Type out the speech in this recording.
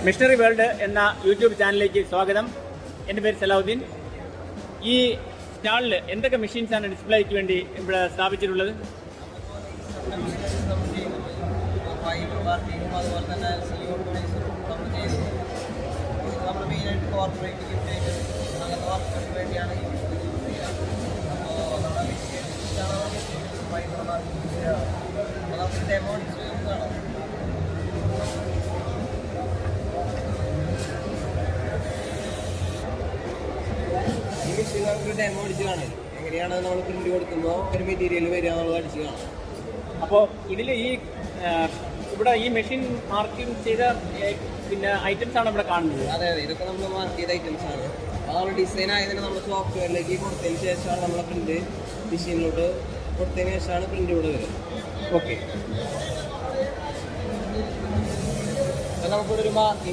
Missionary world എന്ന YouTube ചാനലിലേക്ക് സ്വാഗതം. എൻ്റെ പേര് സലാഹുദ്ദീൻ. ഈ സ്റ്റാളിൽ എന്തൊക്കെ മെഷീൻസാണ് ഡിസ്പ്ലേക്ക് വേണ്ടി ഇവിടെ സ്ഥാപിച്ചിട്ടുള്ളത്? അതുപോലെ തന്നെ നമ്മൾ മെയിനായിട്ട് കോർപ്പറേറ്റ് ഗിഫ്റ്റ് അങ്ങനത്തെ വർക്കുകൾക്ക് വേണ്ടിയാണ് നമുക്ക് ഡെമോ കാണാം. ഈ മെഷീൻ നമുക്ക് ഡെമോ അടിച്ച് കാണാം. എങ്ങനെയാണ് നമ്മൾ പ്രിന്റ് കൊടുക്കുമ്പോൾ ഒരു മെറ്റീരിയൽ വരിക എന്നുള്ളത് അടിച്ച് കാണാം. അപ്പോൾ ഇതിൽ ഇവിടെ ഈ മെഷീൻ മാർക്കിംഗ് ചെയ്ത പിന്നെ ഐറ്റംസ് ആണ് ഇവിടെ കാണുന്നത്. അതെ അതെ, ഇതൊക്കെ നമ്മൾ മാർക്ക് ചെയ്ത ഐറ്റംസ് ആണ്. അതാണ് ഡിസൈൻ ആയതിന് നമ്മൾ സോഫ്റ്റ്വെയറിലേക്ക് കൊടുത്തതിന് ശേഷമാണ് നമ്മളെ പ്രിന്റ് മെഷീനിലോട്ട് കൊടുത്തതിന് ശേഷമാണ് പ്രിന്റ് ഇവിടെ വരിക. ഓക്കെ, നമുക്കിവിടെ ഒരു മാർക്കിംഗ്